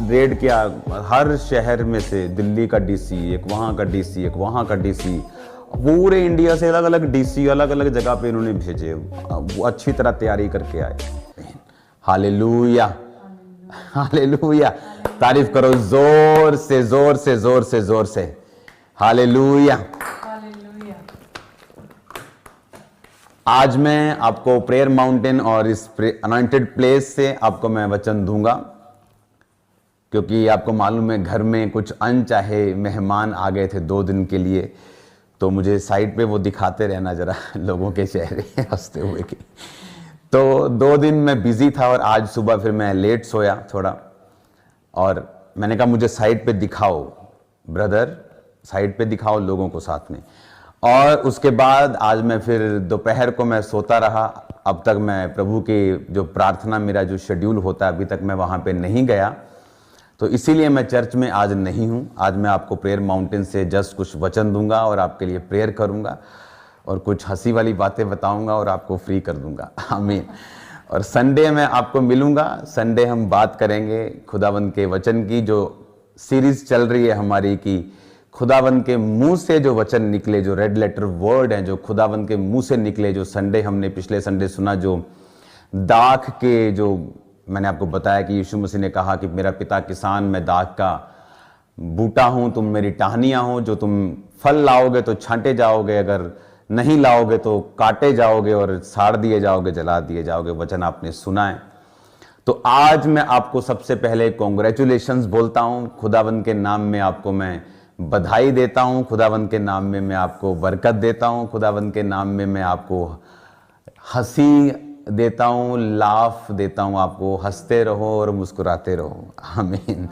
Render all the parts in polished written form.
Red किया, हर शहर में से दिल्ली का डीसी, एक वहाँ का डीसी, एक वहाँ का डीसी, पूरे इंडिया से अलग अलग डीसी अलग अलग जगह पे इन्होंने भेजे। वो अच्छी तरह तैयारी करके आए। हालेलुया, हालेलुया, तारीफ करो जोर से जोर से जोर से जोर से। हालेलुया। आज मैं आपको प्रेयर माउंटेन और इस अनॉइंटेड प्लेस से आपको मैं वचन दूंगा, क्योंकि आपको मालूम है घर में कुछ अनचाहे मेहमान आ गए थे 2 दिन के लिए, तो मुझे साइड पे वो दिखाते रहना जरा लोगों के चेहरे हंसते हुए के। तो 2 दिन मैं बिजी था और आज सुबह फिर मैं लेट सोया थोड़ा, और मैंने कहा मुझे साइड पे दिखाओ ब्रदर, साइड पे दिखाओ लोगों को साथ में। और उसके बाद आज मैं फिर दोपहर को मैं सोता रहा। अब तक मैं प्रभु की जो प्रार्थना, मेरा जो शेड्यूल होता है, अभी तक मैं वहाँ पे नहीं गया, तो इसीलिए मैं चर्च में आज नहीं हूँ। आज मैं आपको प्रेयर माउंटेन से जस्ट कुछ वचन दूंगा और आपके लिए प्रेयर करूँगा और कुछ हंसी वाली बातें बताऊँगा और आपको फ्री कर दूँगा। आमीन। और संडे में आपको मिलूँगा। संडे हम बात करेंगे खुदावंद के वचन की, जो सीरीज चल रही है हमारी कि खुदावंद के मुंह से जो वचन निकले, जो रेड लेटर वर्ड हैं, जो खुदावंद के मुंह से निकले। जो संडे हमने पिछले संडे सुना, जो दाख के, जो मैंने आपको बताया कि यीशु मसीह ने कहा कि मेरा पिता किसान, मैं दाख का बूटा हूं, तुम मेरी टहनियां हो, जो तुम फल लाओगे तो छांटे जाओगे, अगर नहीं लाओगे तो काटे जाओगे और साड़ दिए जाओगे, जला दिए जाओगे। वचन आपने सुना है। तो आज मैं आपको सबसे पहले कॉन्ग्रेचुलेशंस बोलता हूं। खुदावंद के नाम में आपको मैं बधाई देता हूं, खुदावंद के नाम में मैं आपको बरकत देता हूं, खुदावंद के नाम में मैं आपको हंसी देता हूं, लाफ देता हूं। आपको हंसते रहो और मुस्कुराते रहो। आमीन,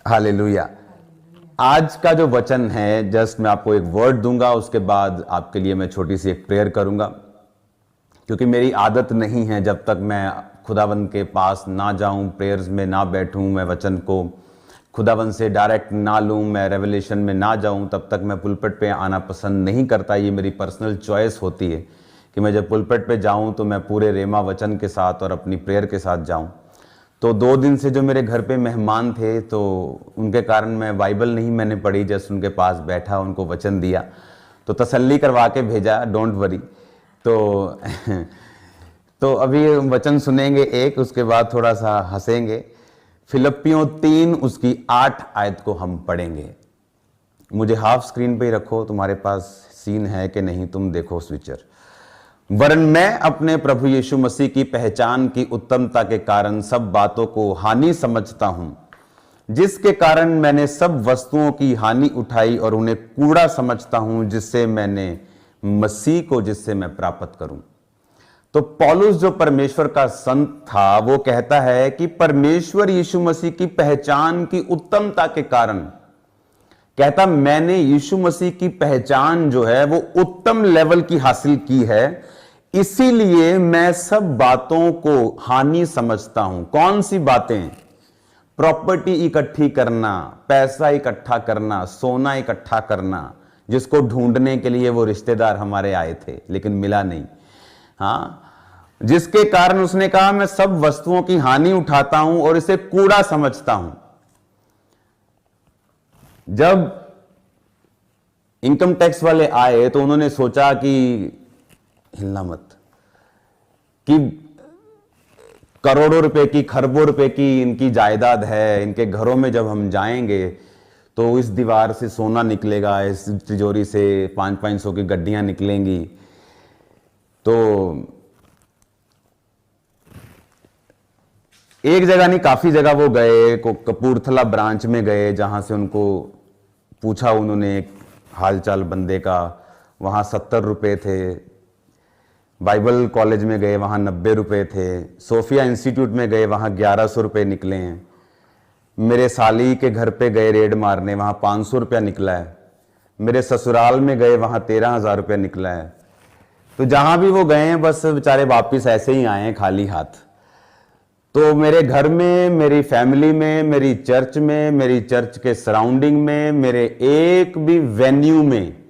हालेलुया। आज का जो वचन है, जस्ट मैं आपको एक वर्ड दूंगा, उसके बाद आपके लिए मैं छोटी सी एक प्रेयर करूंगा, क्योंकि मेरी आदत नहीं है जब तक मैं खुदावंद के पास ना जाऊं, प्रेयर्स में ना बैठूं, मैं वचन को खुदावंद से डायरेक्ट ना लूं, मैं रेवलेशन में ना जाऊं, तब तक मैं पुलपिट पे आना पसंद नहीं करता। ये मेरी पर्सनल चॉइस होती है कि मैं जब पुलपिट पे जाऊं तो मैं पूरे रेमा वचन के साथ और अपनी प्रेयर के साथ जाऊं। तो 2 दिन से जो मेरे घर पे मेहमान थे, तो उनके कारण मैं बाइबल नहीं मैंने पढ़ी, जस्ट उनके पास बैठा, उनको वचन दिया, तो तसल्ली करवा के भेजा, डोंट वरी। तो अभी वचन सुनेंगे एक, उसके बाद थोड़ा सा हंसेंगे। फिलिप्पियों 3 उसकी 8 आयत को हम पढ़ेंगे। मुझे हाफ स्क्रीन पे ही रखो, तुम्हारे पास सीन है कि नहीं तुम देखो स्विचर। वरन मैं अपने प्रभु यीशु मसीह की पहचान की उत्तमता के कारण सब बातों को हानि समझता हूं, जिसके कारण मैंने सब वस्तुओं की हानि उठाई और उन्हें कूड़ा समझता हूं, जिससे मैंने मसीह को जिससे मैं प्राप्त करूं। तो पौलुस जो परमेश्वर का संत था, वो कहता है कि परमेश्वर यीशु मसीह की पहचान की उत्तमता के कारण, कहता मैंने यीशु मसीह की पहचान जो है वो उत्तम लेवल की हासिल की है, इसीलिए मैं सब बातों को हानि समझता हूं। कौन सी बातें? प्रॉपर्टी इकट्ठी करना, पैसा इकट्ठा करना, सोना इकट्ठा करना, जिसको ढूंढने के लिए वो रिश्तेदार हमारे आए थे लेकिन मिला नहीं। हाँ, जिसके कारण उसने कहा मैं सब वस्तुओं की हानि उठाता हूं और इसे कूड़ा समझता हूं। जब इनकम टैक्स वाले आए तो उन्होंने सोचा कि हिलना मत, कि करोड़ों रुपए की, खरबों रुपए की इनकी जायदाद है, इनके घरों में जब हम जाएंगे तो इस दीवार से सोना निकलेगा, इस तिजोरी से 500-500 की गड्डियां निकलेंगी। तो एक जगह नहीं, काफी जगह वो गए, कपूरथला ब्रांच में गए, जहां से उनको पूछा उन्होंने हालचाल बंदे का, वहां 70 रुपए थे। बाइबल कॉलेज में गए, वहां 90 रुपए थे। सोफिया इंस्टीट्यूट में गए, वहां 1100 रुपए निकले हैं। मेरे साली के घर पे गए रेड मारने, वहां 500 रुपया निकला है। मेरे ससुराल में गए, वहां 13,000 रुपया निकला है। तो जहां भी वो गए हैं, बस बेचारे वापिस ऐसे ही आए हैं खाली हाथ। तो मेरे घर में, मेरी फैमिली में, मेरी चर्च के सराउंडिंग में, मेरे एक भी वेन्यू में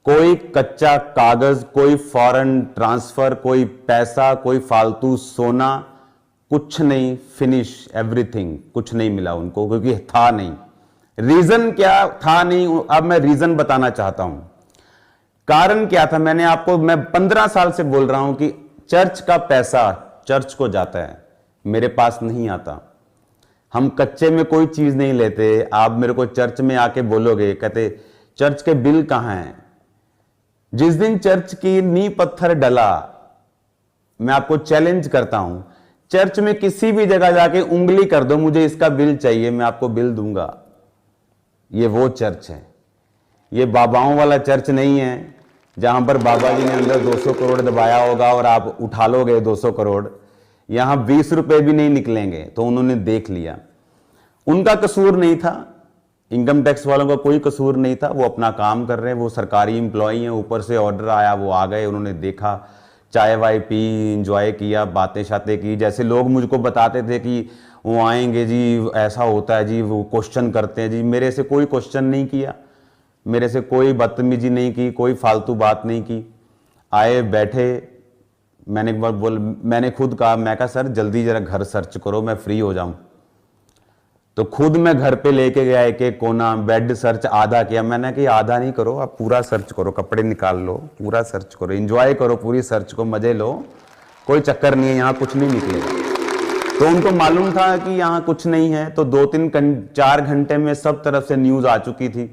कोई कच्चा कागज, कोई फॉरेन ट्रांसफर, कोई पैसा, कोई फालतू सोना कुछ नहीं, फिनिश एवरीथिंग, कुछ नहीं मिला उनको क्योंकि था नहीं। रीजन क्या था नहीं, अब मैं रीजन बताना चाहता हूं। कारण क्या था, मैं 15 साल से बोल रहा हूं कि चर्च का पैसा चर्च को जाता है, मेरे पास नहीं आता। हम कच्चे में कोई चीज नहीं लेते। आप मेरे को चर्च में आके बोलोगे, कहते चर्च के बिल कहां हैं? जिस दिन चर्च की नींव पत्थर डला, मैं आपको चैलेंज करता हूं, चर्च में किसी भी जगह जाके उंगली कर दो, मुझे इसका बिल चाहिए, मैं आपको बिल दूंगा। ये वो चर्च है। ये बाबाओं वाला चर्च नहीं है जहां पर बाबा जी ने अंदर 200 करोड़ दबाया होगा और आप उठा लोगे 200 करोड़। यहां 20 रुपए भी नहीं निकलेंगे। तो उन्होंने देख लिया, उनका कसूर नहीं था, इनकम टैक्स वालों का कोई कसूर नहीं था, वो अपना काम कर रहे हैं, वो सरकारी एम्प्लॉई हैं। ऊपर से ऑर्डर आया, वो आ गए, उन्होंने देखा, चाय वाय पी, इंजॉय किया, बातें शातें की। जैसे लोग मुझको बताते थे कि वो आएंगे जी, ऐसा होता है जी, वो क्वेश्चन करते हैं जी, मेरे से कोई क्वेश्चन नहीं किया, मेरे से कोई बदतमीजी नहीं की, कोई फालतू बात नहीं की। आए, बैठे, मैंने खुद कहा, मैं कहा सर जल्दी जरा घर सर्च करो, मैं फ्री हो जाऊं। तो खुद मैं घर पे लेके गया, एक एक कोना, बेड सर्च आधा किया। मैंने कि आधा नहीं करो, आप पूरा सर्च करो, कपड़े निकाल लो, पूरा सर्च करो, एंजॉय करो पूरी सर्च को, मजे लो, कोई चक्कर नहीं है, यहाँ कुछ नहीं निकलेगा। तो उनको मालूम था कि यहाँ कुछ नहीं है। तो 2-3-4 घंटे में सब तरफ से न्यूज आ चुकी थी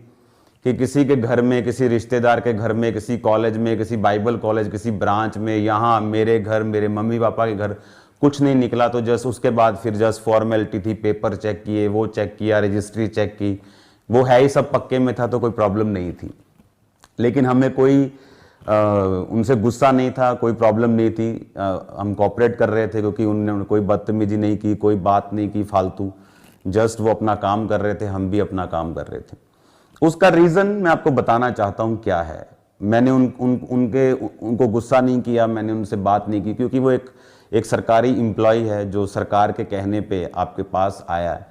कि किसी के घर में, किसी रिश्तेदार के घर में, किसी कॉलेज में, किसी बाइबल कॉलेज, किसी ब्रांच में, यहाँ मेरे घर, मेरे मम्मी पापा के घर कुछ नहीं निकला। तो जस्ट उसके बाद फिर जस्ट फॉर्मेलिटी थी, पेपर चेक किए, वो चेक किया, रजिस्ट्री चेक की, वो है ही सब पक्के में था, तो कोई प्रॉब्लम नहीं थी। लेकिन हमें कोई उनसे गुस्सा नहीं था, कोई प्रॉब्लम नहीं थी। हम कोऑपरेट कर रहे थे क्योंकि उन्होंने कोई बदतमीजी नहीं की, कोई बात नहीं की फालतू। जस्ट वो अपना काम कर रहे थे, हम भी अपना काम कर रहे थे। उसका रीजन मैं आपको बताना चाहता हूं क्या है। मैंने उनको गुस्सा नहीं किया, मैंने उनसे बात नहीं की, क्योंकि वो एक सरकारी एम्प्लॉय है जो सरकार के कहने पे आपके पास आया है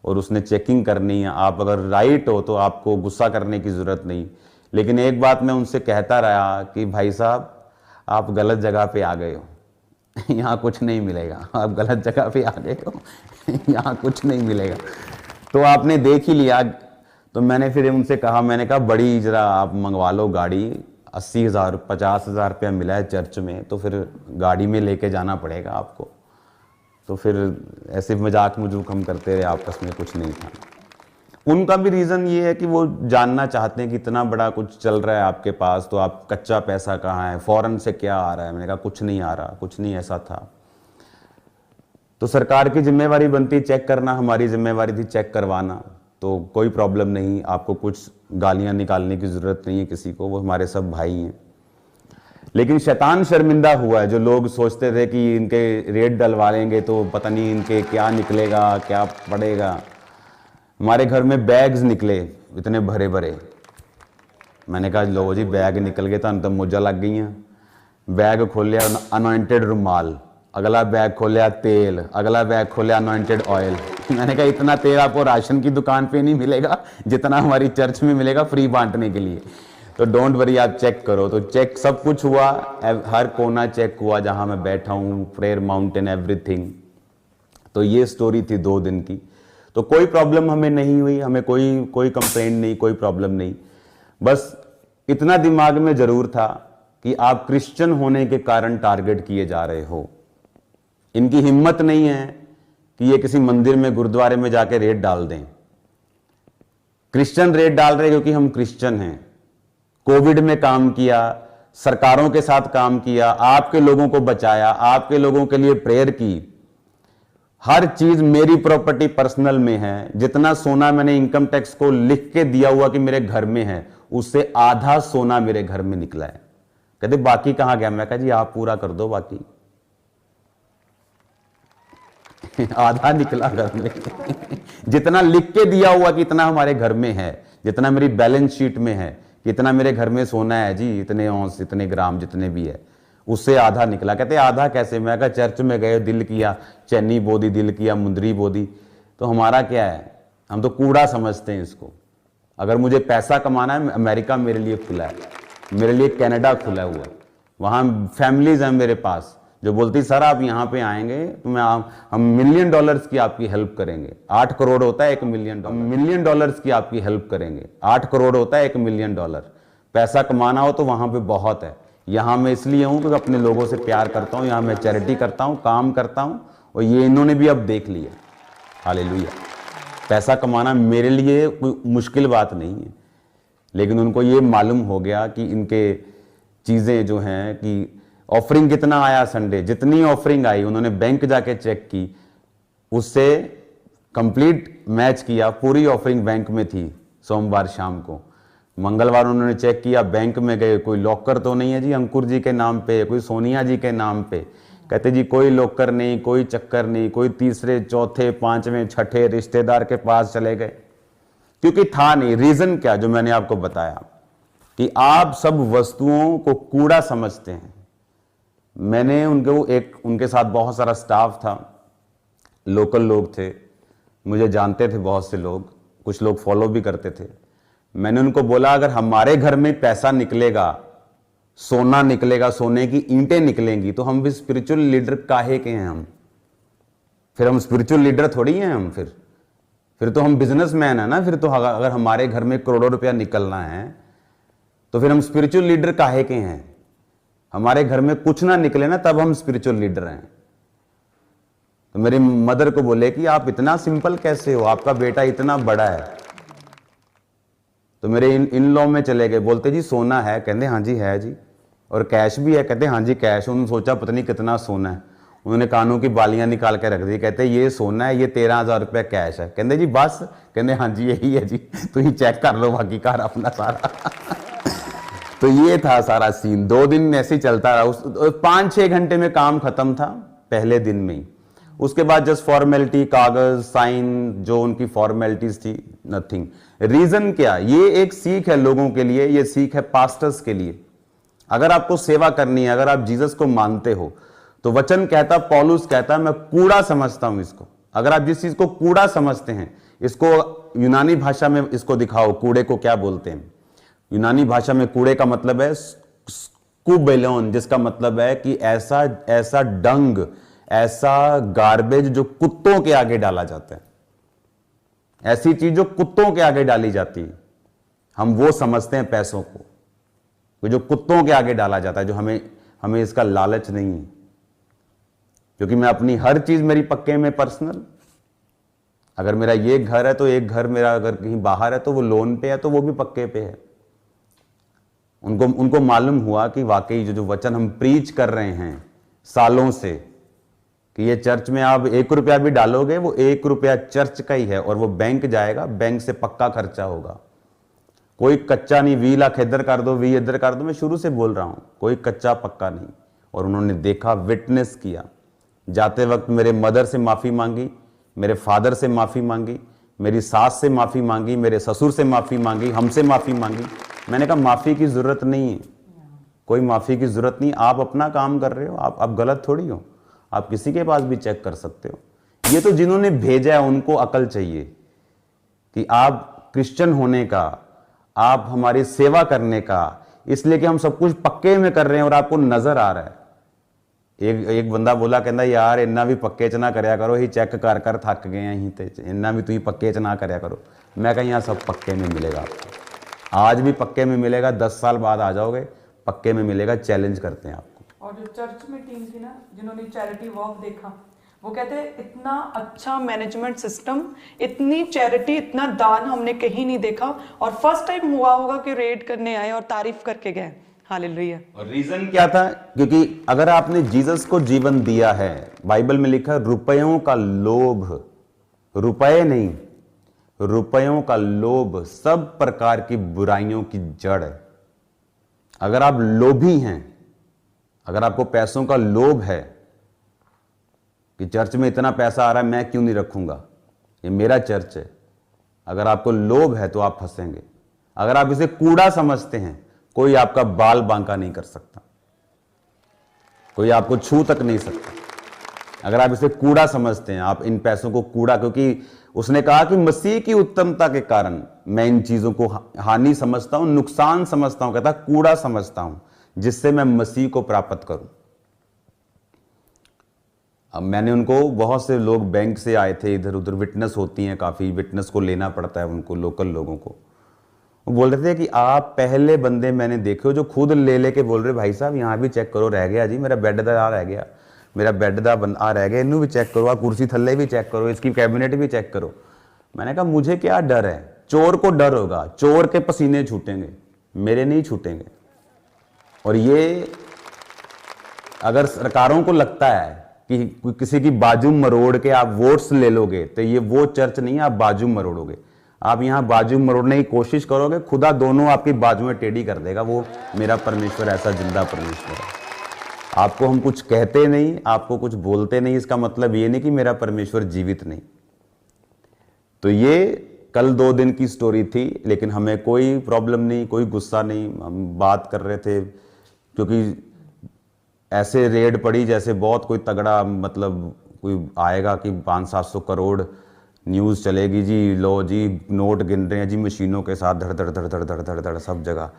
और उसने चेकिंग करनी है। आप अगर राइट हो तो आपको गुस्सा करने की जरूरत नहीं। लेकिन एक बात मैं उनसे कहता रहा कि भाई साहब, आप गलत जगह पे आ गए हो, यहाँ कुछ नहीं मिलेगा, आप गलत जगह पे आ गए हो, यहाँ कुछ नहीं मिलेगा। तो आपने देख ही लिया। तो मैंने फिर उनसे कहा, मैंने कहा बड़ी जरा आप मंगवा लो गाड़ी, 80,000 50,000 रुपया मिला है चर्च में, तो फिर गाड़ी में लेके जाना पड़ेगा आपको। तो फिर ऐसे मजाक मजूक हम करते रहे, आपस में कुछ नहीं था। उनका भी रीज़न ये है कि वो जानना चाहते हैं कि इतना बड़ा कुछ चल रहा है आपके पास, तो आप कच्चा पैसा कहाँ है, फॉरेन से क्या आ रहा है। मैंने कहा कुछ नहीं आ रहा, कुछ नहीं ऐसा था। तो सरकार की जिम्मेवारी बनती चेक करना, हमारी जिम्मेवारी थी चेक करवाना। तो कोई प्रॉब्लम नहीं, आपको कुछ गालियां निकालने की जरूरत नहीं है किसी को, वो हमारे सब भाई हैं। लेकिन शैतान शर्मिंदा हुआ है, जो लोग सोचते थे कि इनके रेट डलवा लेंगे तो पता नहीं इनके क्या निकलेगा, क्या पड़ेगा। हमारे घर में बैग्स निकले इतने भरे भरे। मैंने कहा लो जी, बैग निकल गए तो मुझे लग गई हैं। बैग खोलिया, अनॉइंटेड रुमाल, अगला बैग खोलिया तेल, अगला बैग खोलिया अनॉइंटेड ऑयल। मैंने कहा इतना तेल आपको राशन की दुकान पे नहीं मिलेगा जितना हमारी चर्च में मिलेगा फ्री बांटने के लिए। तो डोंट वरी, आप चेक करो। तो चेक सब कुछ हुआ, हर कोना चेक हुआ जहां मैं बैठा हूं, प्रेयर माउंटेन, एवरीथिंग। तो ये स्टोरी थी 2 दिन की। तो कोई प्रॉब्लम हमें नहीं हुई, हमें कोई कंप्लेंट नहीं, कोई प्रॉब्लम नहीं। बस इतना दिमाग में जरूर था कि आप क्रिश्चियन होने के कारण टारगेट किए जा रहे हो। इनकी हिम्मत नहीं है कि ये किसी मंदिर में, गुरुद्वारे में जाके रेट डाल दें। क्रिश्चियन रेट डाल रहे क्योंकि हम क्रिश्चियन हैं। कोविड में काम किया, सरकारों के साथ काम किया, आपके लोगों को बचाया, आपके लोगों के लिए प्रेयर की। हर चीज मेरी प्रॉपर्टी पर्सनल में है। जितना सोना मैंने इनकम टैक्स को लिख के दिया हुआ कि मेरे घर में है, उससे आधा सोना मेरे घर में निकला है। कहते बाकी कहां गया? मैं कहा जी आप पूरा कर दो बाकी। आधा निकला घर में। जितना लिख के दिया हुआ कि इतना हमारे घर में है, जितना मेरी बैलेंस शीट में है कि इतना मेरे घर में सोना है जी, इतने औंस, इतने ग्राम, जितने भी है, उससे आधा निकला। कहते आधा कैसे? मैं कहा चर्च में गए, दिल किया, चैनी बोदी, दिल किया, मुंदरी बोदी। तो हमारा क्या है? हम तो कूड़ा समझते हैं इसको। अगर मुझे पैसा कमाना है, अमेरिका मेरे लिए खुला है, मेरे लिए कनाडा खुला हुआ है, वहां फैमिलीज हैं मेरे पास जो बोलती सर आप यहाँ पे आएंगे तो हम $1 मिलियन की आपकी हेल्प करेंगे। 8 करोड़ होता है $1 मिलियन, $1 मिलियन की आपकी हेल्प करेंगे। 8 करोड़ होता है $1 मिलियन। पैसा कमाना हो तो वहां पे बहुत है। यहाँ मैं इसलिए हूँ कि अपने लोगों से प्यार करता हूँ, यहाँ मैं चैरिटी करता हूँ, काम करता हूँ, और ये इन्होंने भी अब देख लिया। हालेलुया। पैसा कमाना मेरे लिए कोई मुश्किल बात नहीं है, लेकिन उनको ये मालूम हो गया कि इनके चीज़ें जो हैं कि ऑफरिंग कितना आया संडे, जितनी ऑफरिंग आई उन्होंने बैंक जाके चेक की, उससे कंप्लीट मैच किया। पूरी ऑफरिंग बैंक में थी। सोमवार शाम को, मंगलवार उन्होंने चेक किया, बैंक में गए, कोई लॉकर तो नहीं है जी अंकुर जी के नाम पे, कोई सोनिया जी के नाम पे। कहते जी कोई लॉकर नहीं, कोई चक्कर नहीं। कोई तीसरे चौथे पांचवें छठे रिश्तेदार के पास चले गए, क्योंकि था नहीं। रीजन क्या, जो मैंने आपको बताया कि आप सब वस्तुओं को कूड़ा समझते हैं। मैंने उनके साथ बहुत सारा स्टाफ था, लोकल लोग थे, मुझे जानते थे बहुत से लोग, कुछ लोग फॉलो भी करते थे। मैंने उनको बोला अगर हमारे घर में पैसा निकलेगा, सोना निकलेगा, सोने की ईंटें निकलेंगी, तो हम भी स्पिरिचुअल लीडर काहे के हैं हम? फिर हम स्पिरिचुअल लीडर थोड़ी हैं हम, फिर तो हम बिजनेसमैन है ना। फिर तो अगर हमारे घर में करोड़ों रुपया निकलना है तो फिर हम स्पिरिचुअल लीडर काहे के हैं? हमारे घर में कुछ ना निकले ना, तब हम स्पिरिचुअल लीडर हैं। तो मेरी मदर को बोले कि आप इतना सिंपल कैसे हो, आपका बेटा इतना बड़ा है। तो मेरे इन लॉ में चले गए, बोलते जी सोना है? कहते हाँ जी है जी। और कैश भी है? कहते हाँ जी कैश। उन्होंने सोचा पता नहीं कितना सोना है, उन्होंने कानों की बालियां निकाल के रख दी। कहते ये सोना है, ये 13,000 रुपया कैश है। कहते जी बस? कहते हाँ जी यही है जी, तो ये चेक कर लो बाकी कार अपना सारा। तो ये था सारा सीन। 2 दिन ऐसे ही चलता रहा। 5-6 घंटे में काम खत्म था पहले दिन में ही। उसके बाद जस्ट फॉर्मेलिटी, कागज, साइन, जो उनकी फॉर्मेलिटीज थी, नथिंग। रीजन क्या? ये एक सीख है लोगों के लिए, ये सीख है पास्टर्स के लिए। अगर आपको सेवा करनी है, अगर आप जीसस को मानते हो, तो वचन कहता, पौलुस कहता, मैं कूड़ा समझता हूं इसको। अगर आप जिस चीज को कूड़ा समझते हैं, इसको यूनानी भाषा में इसको दिखाओ, कूड़े को क्या बोलते हैं। यूनानी भाषा में कूड़े का मतलब है स्कूबेलोन, जिसका मतलब है कि ऐसा डंग, ऐसा गार्बेज जो कुत्तों के आगे डाला जाता है, ऐसी चीज जो कुत्तों के आगे डाली जाती है, हम वो समझते हैं पैसों को, जो कुत्तों के आगे डाला जाता है, जो हमें इसका लालच नहीं है। क्योंकि मैं अपनी हर चीज मेरी पक्के में पर्सनल, अगर मेरा ये घर है तो एक घर मेरा अगर कहीं बाहर है तो वो लोन पे है, तो वो भी पक्के पे है। उनको मालूम हुआ कि वाकई जो वचन हम प्रीच कर रहे हैं सालों से, कि ये चर्च में आप 1 रुपया भी डालोगे, वो 1 रुपया चर्च का ही है, और वो बैंक जाएगा, बैंक से पक्का खर्चा होगा। कोई कच्चा नहीं, 20 लाख इधर कर दो, 20 इधर कर दो। मैं शुरू से बोल रहा हूं, कोई कच्चा पक्का नहीं। और उन्होंने देखा, विटनेस किया। जाते वक्त मेरे मदर से माफी मांगी, मेरे फादर से माफी मांगी, मेरी सास से माफी मांगी, मेरे ससुर से माफी मांगी, हमसे माफी मांगी। मैंने कहा माफी की जरूरत नहीं है, कोई माफी की जरूरत नहीं। आप अपना काम कर रहे हो, आप गलत थोड़ी हो, आप किसी के पास भी चेक कर सकते हो। ये तो जिन्होंने भेजा है उनको अकल चाहिए कि आप क्रिश्चियन होने का, आप हमारी सेवा करने का, इसलिए कि हम सब कुछ पक्के में कर रहे हैं और आपको नजर आ रहा है। एक बंदा बोला, कहता यार इन्ना भी पक्के च ना करया करो, ही चेक कर कर थक गए हैं, ही ते इन्ना भी तुम पक्के च ना करया करो। मैं कहीं यहाँ सब पक्के में मिलेगा आपको, आज भी पक्के में मिलेगा, 10 साल बाद आ जाओगे पक्के में मिलेगा। चैलेंज करते हैं आपको। और जो चर्च में टीम थी ना, जिन्होंने चैरिटी वॉक देखा, वो कहते हैं इतना अच्छा मैनेजमेंट सिस्टम, इतनी चैरिटी, इतना दान हमने कहीं नहीं देखा। और फर्स्ट टाइम हुआ होगा कि रेड करने आए और तारीफ करके गए। हालेलुया। और रीजन क्या था? क्योंकि अगर आपने जीसस को जीवन दिया है, बाइबल में लिखा रुपयों का लोभ, रुपए नहीं, रुपयों का लोभ सब प्रकार की बुराइयों की जड़ है। अगर आप लोभी हैं, अगर आपको पैसों का लोभ है कि चर्च में इतना पैसा आ रहा है, मैं क्यों नहीं रखूंगा, ये मेरा चर्च है, अगर आपको लोभ है तो आप फंसेंगे। अगर आप इसे कूड़ा समझते हैं, कोई आपका बाल बांका नहीं कर सकता, कोई आपको छू तक नहीं सकता। अगर आप इसे कूड़ा समझते हैं, आप इन पैसों को कूड़ा, क्योंकि उसने कहा कि मसीह की उत्तमता के कारण मैं इन चीजों को हानि समझता हूं, नुकसान समझता हूं, कहता कूड़ा समझता हूं, जिससे मैं मसीह को प्राप्त करूं। अब मैंने उनको, बहुत से लोग बैंक से आए थे इधर उधर, विटनेस होती हैं काफ़ी, विटनेस को लेना पड़ता है उनको, लोकल लोगों को। वो बोल रहे थे कि आप पहले बंदे मैंने देखे हो जो खुद ले लेके बोल रहे भाई साहब यहाँ भी चेक करो, रह गया जी मेरा बेड दा रह गया, मेरा बेड दा आ रह गया, इनू भी चेक करो, कुर्सी थल्ले भी चेक करो, इसकी कैबिनेट भी चेक करो। मैंने कहा मुझे क्या डर है, चोर को डर होगा, चोर के पसीने छूटेंगे, मेरे नहीं छूटेंगे। और ये अगर सरकारों को लगता है कि किसी की बाजू मरोड़ के आप वोट्स ले लोगे, तो ये वो चर्च नहीं है आप बाजू मरोड़ोगे। आप यहाँ बाजू मरोड़ने की कोशिश करोगे, खुदा दोनों आपकी बाजुएं टेढ़ी कर देगा। वो मेरा परमेश्वर ऐसा जिंदा परमेश्वर है। आपको हम कुछ कहते नहीं, आपको कुछ बोलते नहीं, इसका मतलब ये नहीं कि मेरा परमेश्वर जीवित नहीं। तो ये कल 2 दिन की स्टोरी थी, लेकिन हमें कोई प्रॉब्लम नहीं, कोई गुस्सा नहीं। हम बात कर रहे थे क्योंकि ऐसे रेड पड़ी जैसे बहुत कोई तगड़ा, मतलब कोई आएगा कि 500-700 करोड़ न्यूज़ चलेगी जी, लो जी नोट गिन रहे हैं जी मशीनों के साथ, धड़ धड़ धड़ धड़ धड़ धड़ धड़ सब जगह।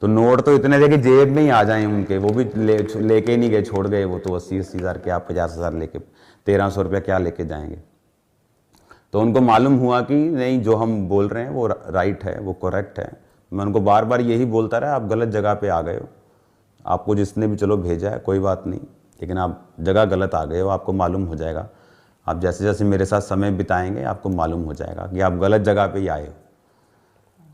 तो नोट तो इतने थे कि जेब में ही आ जाए उनके, वो भी लेके नहीं गए, छोड़ गए। वो तो 80-80 हज़ार के, आप 50 हज़ार लेके 1300 रुपया क्या लेके जाएंगे। तो उनको मालूम हुआ कि नहीं, जो हम बोल रहे हैं वो राइट है, वो करेक्ट है। मैं उनको बार बार यही बोलता रहा, आप गलत जगह पे आ गए हो, आपको जिसने भी चलो भेजा है कोई बात नहीं, लेकिन आप जगह गलत आ गए हो, आपको मालूम हो जाएगा। आप जैसे जैसे मेरे साथ समय बिताएंगे आपको मालूम हो जाएगा कि आप गलत जगह पे ही आए हो।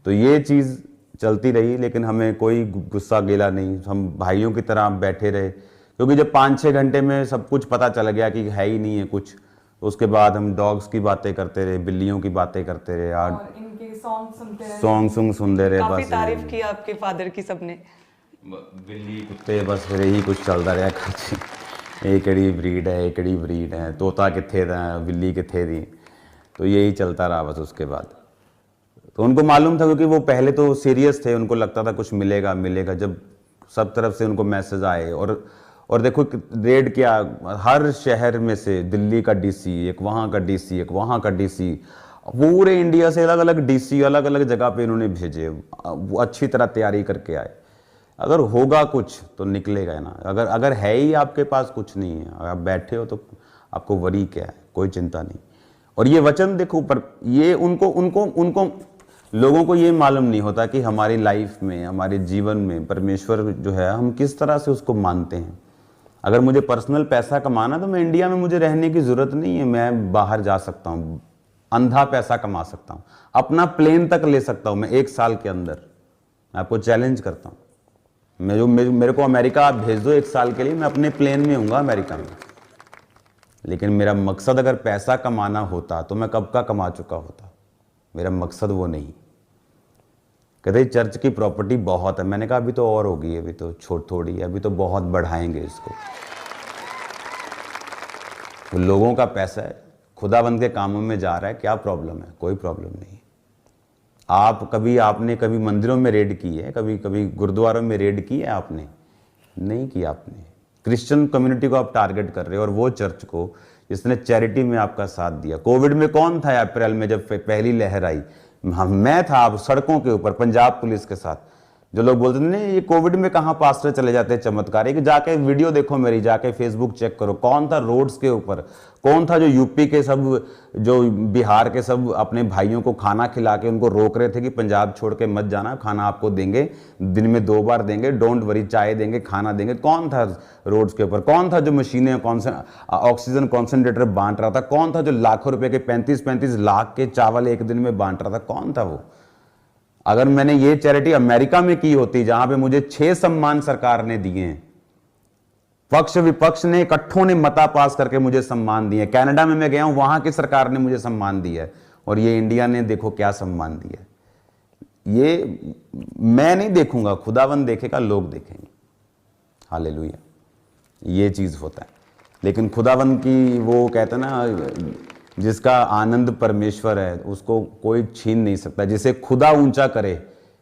तो ये चीज़ चलती रही, लेकिन हमें कोई गुस्सा गिला नहीं, हम भाइयों की तरह बैठे रहे। क्योंकि जब 5-6 घंटे में सब कुछ पता चल गया कि है ही नहीं है कुछ, तो उसके बाद हम डॉग्स की बातें करते रहे, बिल्लियों की बातें करते रहे, और इनके सॉन्ग सुनते रहे, सॉन्ग सुनते रहे। काफी बस तारीफ की आपके फादर की सबने। बिल्ली कुत्ते बस फिर यही कुछ चलता रहा कुछ, ਇਹ ਕਿਹੜੀ ब्रीड है, ये किहड़ी ब्रीड है, तोता कित्थे दा, बिल्ली कित्थे दी। तो यही चलता रहा बस। उसके बाद तो उनको मालूम था, क्योंकि वो पहले तो सीरियस थे, उनको लगता था कुछ मिलेगा मिलेगा। जब सब तरफ से उनको मैसेज आए, और देखो रेड क्या, हर शहर में से दिल्ली का डीसी, एक वहाँ का डीसी, एक वहाँ का डीसी, पूरे इंडिया से अलग अलग डीसी अलग अलग जगह पे इन्होंने भेजे। वो अच्छी तरह तैयारी करके आए। अगर होगा कुछ तो निकलेगा ना। अगर है ही आपके पास कुछ नहीं है, अगर आप बैठे हो तो आपको वरी क्या है, कोई चिंता नहीं। और ये वचन देखो, पर ये उनको लोगों को ये मालूम नहीं होता कि हमारी लाइफ में, हमारे जीवन में परमेश्वर जो है, हम किस तरह से उसको मानते हैं। अगर मुझे पर्सनल पैसा कमाना, तो मैं इंडिया में, मुझे रहने की ज़रूरत नहीं है, मैं बाहर जा सकता हूँ, अंधा पैसा कमा सकता हूँ, अपना प्लेन तक ले सकता हूँ मैं 1 साल के अंदर। मैं आपको चैलेंज करता हूँ, मेरे को अमेरिका आप भेज दो 1 साल के लिए, मैं अपने प्लेन में हूँगा अमेरिका में। लेकिन मेरा मकसद अगर पैसा कमाना होता तो मैं कब का कमा चुका होता। मेरा मकसद वो नहीं। कहते चर्च की प्रॉपर्टी बहुत है। मैंने कहा अभी तो और होगी, अभी तो थोड़ी है, अभी तो बहुत बढ़ाएंगे इसको। तो लोगों का पैसा है, खुदाबंद के कामों में जा रहा है, क्या प्रॉब्लम है? कोई प्रॉब्लम नहीं। आपने कभी मंदिरों में रेड की है? कभी गुरुद्वारों में रेड की है आपने? नहीं की आपने। क्रिश्चियन कम्युनिटी को आप टारगेट कर रहे हो, और वो चर्च को जिसने चैरिटी में आपका साथ दिया। कोविड में कौन था अप्रैल में जब पहली लहर आई? मैं था, आप सड़कों के ऊपर पंजाब पुलिस के साथ। जो लोग बोलते थे नहीं ये कोविड में कहाँ पास्टर चले जाते हैं चमत्कार, कि जाके वीडियो देखो मेरी, जाके फेसबुक चेक करो, कौन था रोड्स के ऊपर, कौन था जो यूपी के सब, जो बिहार के सब अपने भाइयों को खाना खिला के उनको रोक रहे थे कि पंजाब छोड़ के मत जाना, खाना आपको देंगे, दिन में 2 बार देंगे, डोंट वरी, चाय देंगे, खाना देंगे। कौन था रोड्स के ऊपर? कौन था जो मशीनें, कौन से ऑक्सीजन कॉन्सेंट्रेटर बांट रहा था? कौन था जो लाखों रुपए के 35-35 लाख के चावल एक दिन में बांट रहा था? कौन था वो? अगर मैंने ये चैरिटी अमेरिका में की होती, जहां पे मुझे 6 सम्मान सरकार ने दिए हैं, पक्ष विपक्ष ने इकट्ठों ने मता पास करके मुझे सम्मान दिए। कनाडा में मैं गया हूं, वहां की सरकार ने मुझे सम्मान दिया है, और ये इंडिया ने देखो क्या सम्मान दिया है। ये मैं नहीं देखूंगा, खुदावंद देखेगा, लोग देखेंगे। हालेलुया। ये चीज होता है। लेकिन खुदावंद की वो कहते हैं ना, जिसका आनंद परमेश्वर है उसको कोई छीन नहीं सकता। जिसे खुदा ऊंचा करे,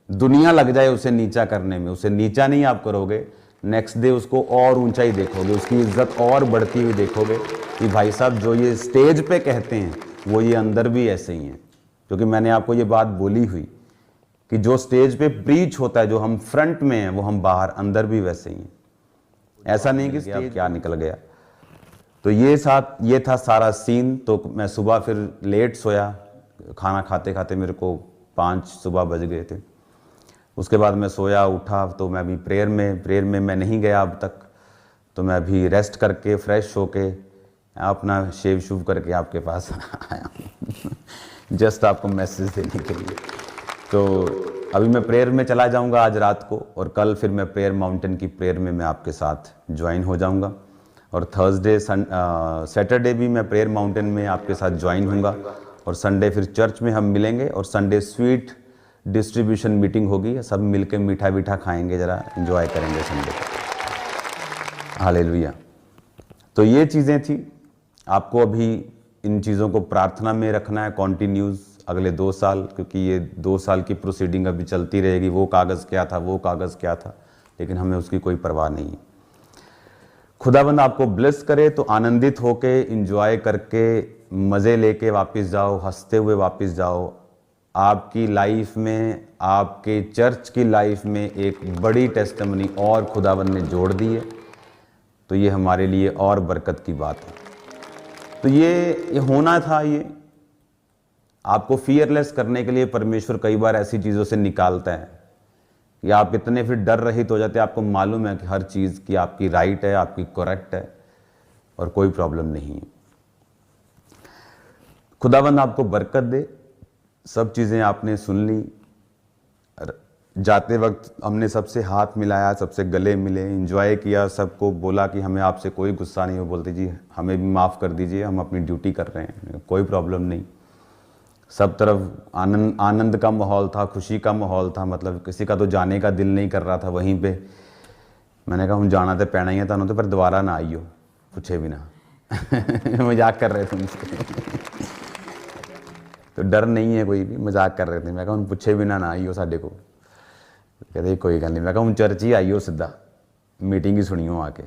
दुनिया लग जाए उसे नीचा करने में, उसे नीचा नहीं आप करोगे, नेक्स्ट डे उसको और ऊंचाई देखोगे, उसकी इज्जत और बढ़ती हुई देखोगे कि भाई साहब जो ये स्टेज पे कहते हैं वो ये अंदर भी ऐसे ही हैं। क्योंकि मैंने आपको ये बात बोली हुई कि जो स्टेज पे प्रीच होता है, जो हम फ्रंट में हैं, वो हम बाहर अंदर भी वैसे ही हैं। ऐसा नहीं कि स्टेज क्या निकल गया। तो ये था सारा सीन। तो मैं सुबह फिर लेट सोया, खाना खाते खाते मेरे को 5 सुबह बज गए थे। उसके बाद मैं सोया, उठा तो मैं अभी प्रेयर में मैं नहीं गया अब तक। तो मैं अभी रेस्ट करके फ्रेश होके अपना शेव शुव करके आपके पास आया हूँ जस्ट आपको मैसेज देने के लिए। तो अभी मैं प्रेयर में चला जाऊंगा आज रात को, और कल फिर मैं प्रेयर माउंटेन की प्रेयर में मैं आपके साथ ज्वाइन हो जाऊंगा। और थर्सडे सैटरडे भी मैं प्रेयर माउंटेन में आपके साथ ज्वाइन होऊंगा, और संडे फिर चर्च में हम मिलेंगे, और संडे स्वीट डिस्ट्रीब्यूशन मीटिंग होगी, सब मिलके मीठा मीठा खाएंगे, ज़रा एंजॉय करेंगे संडे को। हालेलुया। तो ये चीज़ें थी। आपको अभी इन चीज़ों को प्रार्थना में रखना है कॉन्टिन्यूज़ अगले 2 साल, क्योंकि ये 2 साल की प्रोसीडिंग अभी चलती रहेगी। वो कागज़ क्या था, वो कागज़ क्या था, लेकिन हमें उसकी कोई परवाह नहीं है। खुदाबंद आपको ब्लेस करे, तो आनंदित होके एंजॉय करके मज़े लेके वापस जाओ, हंसते हुए वापस जाओ। आपकी लाइफ में, आपके चर्च की लाइफ में एक बड़ी टेस्टिमनी और खुदाबंद ने जोड़ दी है, तो ये हमारे लिए और बरकत की बात है। तो ये होना था। ये आपको फियरलेस करने के लिए परमेश्वर कई बार ऐसी चीज़ों से निकालता है कि आप इतने फिर डर रहित हो जाते हैं। आपको मालूम है कि हर चीज़ की आपकी राइट है, आपकी करेक्ट है, और कोई प्रॉब्लम नहीं है। खुदावंद आपको बरकत दे। सब चीज़ें आपने सुन ली। जाते वक्त हमने सबसे हाथ मिलाया, सबसे गले मिले, एंजॉय किया, सबको बोला कि हमें आपसे कोई गुस्सा नहीं हो। बोलते जी हमें भी माफ़ कर दीजिए, हम अपनी ड्यूटी कर रहे हैं, कोई प्रॉब्लम नहीं। सब तरफ आनंद का माहौल था, खुशी का माहौल था। मतलब किसी का तो जाने का दिल नहीं कर रहा था वहीं पे। मैंने कहा हम जाना तो पैना ही है तो पर दोबारा ना आइयो, पूछे भी ना मजाक कर रहे थे उनसे तो डर नहीं है कोई भी, मजाक कर रहे थे। मैं कहा हम पूछे भी ना आइयो साढ़े को। कहते कोई गल नहीं। मैं कहा हम चर्च ही आइयो, सीधा मीटिंग ही सुनियो आके।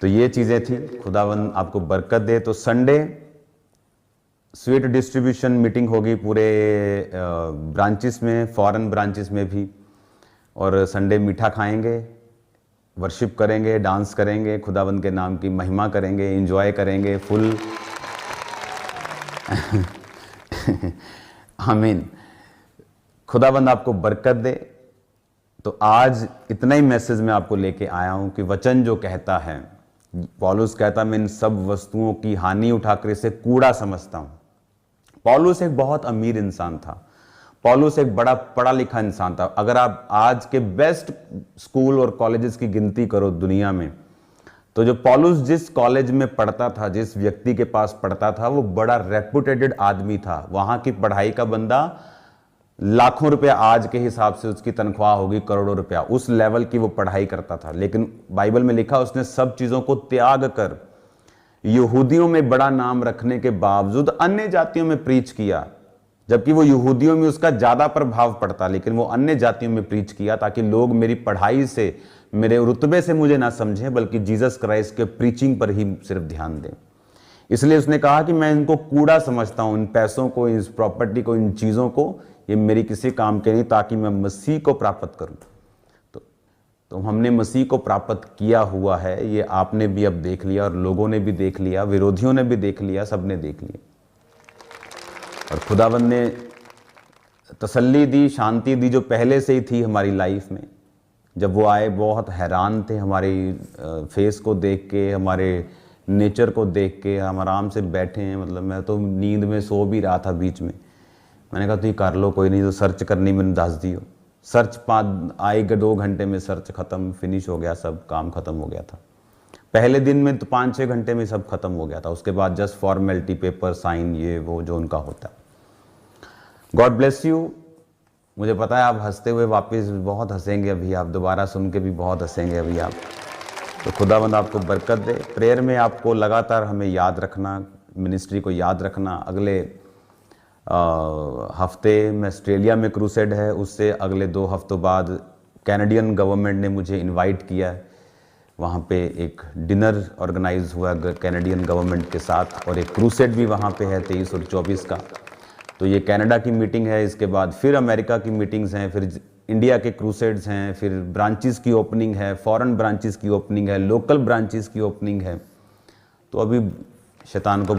तो ये चीज़ें थी। खुदावंद आपको बरकत दे। तो संडे स्वीट डिस्ट्रीब्यूशन मीटिंग होगी पूरे ब्रांचेस में, फॉरेन ब्रांचेस में भी। और संडे मीठा खाएंगे, वर्शिप करेंगे, डांस करेंगे, खुदावंद के नाम की महिमा करेंगे, एंजॉय करेंगे फुल आमीन। खुदावंद आपको बरकत दे। तो आज इतना ही मैसेज मैं आपको लेके आया हूं कि वचन जो कहता है, पौलुस कहता मैं इन सब वस्तुओं की हानि उठाकर इसे कूड़ा समझता हूं। पौलुस एक बहुत अमीर इंसान था। पौलुस एक बड़ा पढ़ा लिखा इंसान था। अगर आप आज के बेस्ट स्कूल और कॉलेजेस की गिनती करो दुनिया में, तो जो पौलुस जिस कॉलेज में पढ़ता था, जिस व्यक्ति के पास पढ़ता था, वो बड़ा रेपुटेटेड आदमी था। वहां की पढ़ाई का बंदा लाखों रुपया, आज के हिसाब से उसकी तनख्वाह होगी करोड़ों रुपया, उस लेवल की वो पढ़ाई करता था। लेकिन बाइबल में लिखा उसने सब चीजों को त्याग कर यहूदियों में बड़ा नाम रखने के बावजूद अन्य जातियों में प्रीच किया। जबकि वो यहूदियों में उसका ज्यादा प्रभाव पड़ता, लेकिन वो अन्य जातियों में प्रीच किया ताकि लोग मेरी पढ़ाई से, मेरे रुतबे से मुझे ना समझें, बल्कि जीसस क्राइस्ट के प्रीचिंग पर ही सिर्फ ध्यान दें। इसलिए उसने कहा कि मैं इनको कूड़ा समझता हूं, इन पैसों को, इस प्रॉपर्टी को, इन चीजों को, ये मेरी किसी काम के नहीं, ताकि मैं मसीह को प्राप्त करूं। तो हमने मसीह को प्राप्त किया हुआ है, ये आपने भी अब देख लिया, और लोगों ने भी देख लिया, विरोधियों ने भी देख लिया, सबने देख लिया। और खुदावंद ने तसल्ली दी, शांति दी, जो पहले से ही थी हमारी लाइफ में। जब वो आए बहुत हैरान थे हमारी फेस को देख के, हमारे नेचर को देख के। हम आराम से बैठे हैं, मतलब मैं तो नींद में सो भी रहा था बीच में। मैंने कहा तो ये कर लो, कोई नहीं, तो सर्च करनी मैंने दस दियो। सर्च आएगा 2 घंटे में सर्च खत्म, फिनिश हो गया, सब काम खत्म हो गया था। पहले दिन में तो 5-6 घंटे में सब खत्म हो गया था। उसके बाद जस्ट फॉर्मेलिटी, पेपर साइन, ये वो जो उनका होता है। God bless you. मुझे पता है आप हंसते हुए वापस बहुत हंसेंगे अभी, आप दोबारा सुन के भी बहुत हंसेंगे अभी आप। तो खुदावंद आपको बरकत दे। प्रेयर में आपको लगातार हमें याद रखना, मिनिस्ट्री को याद रखना। अगले हफ्ते में ऑस्ट्रेलिया में क्रूसेड है, उससे अगले 2 हफ्तों बाद कैनेडियन गवर्नमेंट ने मुझे इनवाइट किया है। वहाँ पे एक डिनर ऑर्गेनाइज हुआ कैनेडियन गवर्नमेंट के साथ, और एक क्रूसेड भी वहाँ पे है 23 और 24 का। तो ये कनाडा की मीटिंग है, इसके बाद फिर अमेरिका की मीटिंग्स हैं, फिर इंडिया के क्रूसेड्स हैं, फिर ब्रांचेस की ओपनिंग है, फॉरेन ब्रांचेस की ओपनिंग है, लोकल ब्रांचेस की ओपनिंग है। तो अभी शैतान को